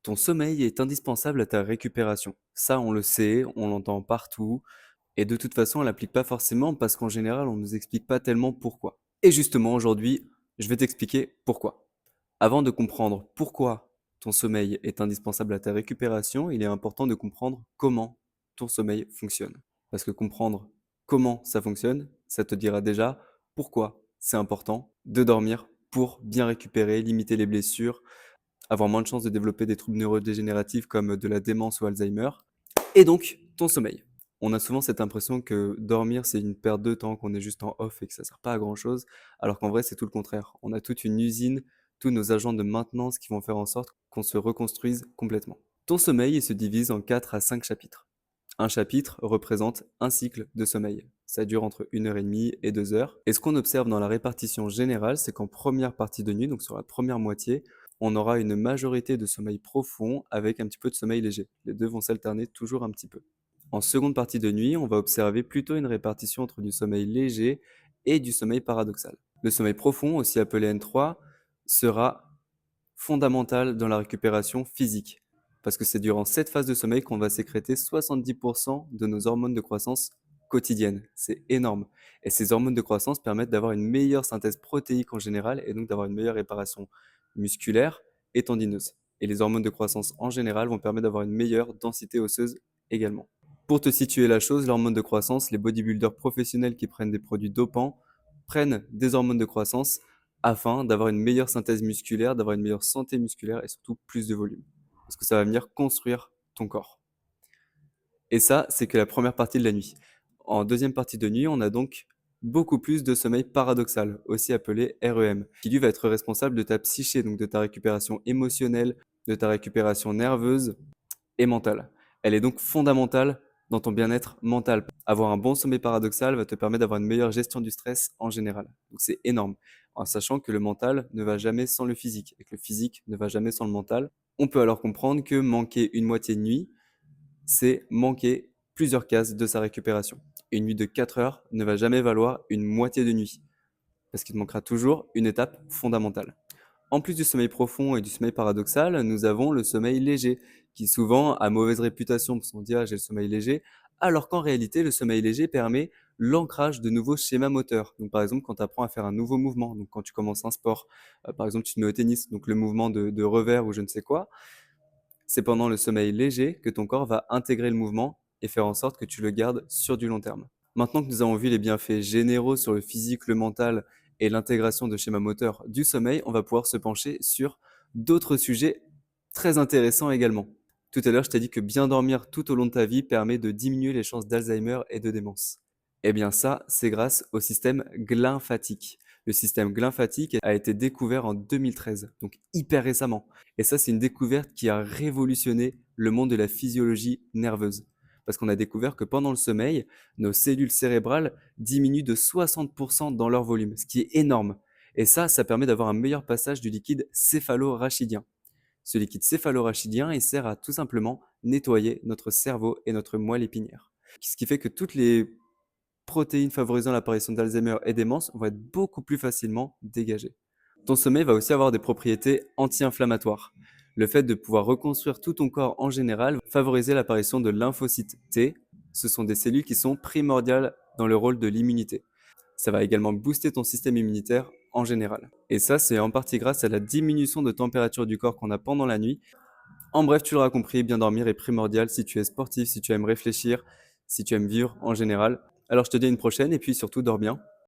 Ton sommeil est indispensable à ta récupération. Ça, on le sait, on l'entend partout et de toute façon, on l'applique pas forcément parce qu'en général, on nous explique pas tellement pourquoi. Et justement, aujourd'hui, je vais t'expliquer pourquoi. Avant de comprendre pourquoi ton sommeil est indispensable à ta récupération, il est important de comprendre comment ton sommeil fonctionne. Parce que comprendre comment ça fonctionne, ça te dira déjà pourquoi c'est important de dormir pour bien récupérer, limiter les blessures, avoir moins de chances de développer des troubles neurodégénératifs comme de la démence ou Alzheimer, et donc ton sommeil. On a souvent cette impression que dormir, c'est une perte de temps, qu'on est juste en off et que ça sert pas à grand chose, alors qu'en vrai, c'est tout le contraire. On a toute une usine, tous nos agents de maintenance qui vont faire en sorte qu'on se reconstruise complètement. Ton sommeil, il se divise en 4 à 5 chapitres. Un chapitre représente un cycle de sommeil. Ça dure entre 1 heure et demie et 2 heures. Et ce qu'on observe dans la répartition générale, c'est qu'en première partie de nuit, donc sur la première moitié, on aura une majorité de sommeil profond avec un petit peu de sommeil léger. Les deux vont s'alterner toujours un petit peu. En seconde partie de nuit, on va observer plutôt une répartition entre du sommeil léger et du sommeil paradoxal. Le sommeil profond, aussi appelé N3, sera fondamental dans la récupération physique. Parce que c'est durant cette phase de sommeil qu'on va sécréter 70% de nos hormones de croissance quotidiennes. C'est énorme. Et ces hormones de croissance permettent d'avoir une meilleure synthèse protéique en général et donc d'avoir une meilleure réparation musculaire et tendineuse. Et les hormones de croissance en général vont permettre d'avoir une meilleure densité osseuse également. Pour te situer la chose, l'hormone de croissance, les bodybuilders professionnels qui prennent des produits dopants prennent des hormones de croissance afin d'avoir une meilleure synthèse musculaire, d'avoir une meilleure santé musculaire et surtout plus de volume. Parce que ça va venir construire ton corps. Et ça, c'est que la première partie de la nuit. En deuxième partie de nuit, on a donc beaucoup plus de sommeil paradoxal, aussi appelé REM, qui lui va être responsable de ta psyché, donc de ta récupération émotionnelle, de ta récupération nerveuse et mentale. Elle est donc fondamentale dans ton bien-être mental. Avoir un bon sommeil paradoxal va te permettre d'avoir une meilleure gestion du stress en général. Donc c'est énorme. En sachant que le mental ne va jamais sans le physique et que le physique ne va jamais sans le mental. On peut alors comprendre que manquer une moitié de nuit, c'est manquer plusieurs cases de sa récupération. Une nuit de 4 heures ne va jamais valoir une moitié de nuit, parce qu'il te manquera toujours une étape fondamentale. En plus du sommeil profond et du sommeil paradoxal, nous avons le sommeil léger, qui souvent a mauvaise réputation parce qu'on dit ah, j'ai le sommeil léger, alors qu'en réalité, le sommeil léger permet l'ancrage de nouveaux schémas moteurs. Donc, par exemple, quand tu apprends à faire un nouveau mouvement, donc quand tu commences un sport, par exemple, tu te mets au tennis, donc le mouvement de revers ou je ne sais quoi, c'est pendant le sommeil léger que ton corps va intégrer le mouvement et faire en sorte que tu le gardes sur du long terme. Maintenant que nous avons vu les bienfaits généraux sur le physique, le mental et l'intégration de schémas moteurs du sommeil, on va pouvoir se pencher sur d'autres sujets très intéressants également. Tout à l'heure, je t'ai dit que bien dormir tout au long de ta vie permet de diminuer les chances d'Alzheimer et de démence. Eh bien ça, c'est grâce au système glymphatique. Le système glymphatique a été découvert en 2013, donc hyper récemment. Et ça, c'est une découverte qui a révolutionné le monde de la physiologie nerveuse. Parce qu'on a découvert que pendant le sommeil, nos cellules cérébrales diminuent de 60% dans leur volume, ce qui est énorme. Et ça permet d'avoir un meilleur passage du liquide céphalo-rachidien. Ce liquide céphalo-rachidien, il sert à tout simplement nettoyer notre cerveau et notre moelle épinière. Ce qui fait que toutes les protéines favorisant l'apparition d'Alzheimer et démence vont être beaucoup plus facilement dégagées. Ton sommeil va aussi avoir des propriétés anti-inflammatoires. Le fait de pouvoir reconstruire tout ton corps en général va favoriser l'apparition de lymphocytes T. Ce sont des cellules qui sont primordiales dans le rôle de l'immunité. Ça va également booster ton système immunitaire en général. Et ça, c'est en partie grâce à la diminution de température du corps qu'on a pendant la nuit. En bref, tu l'auras compris, bien dormir est primordial si tu es sportif, si tu aimes réfléchir, si tu aimes vivre en général. Alors je te dis à une prochaine et puis surtout dors bien.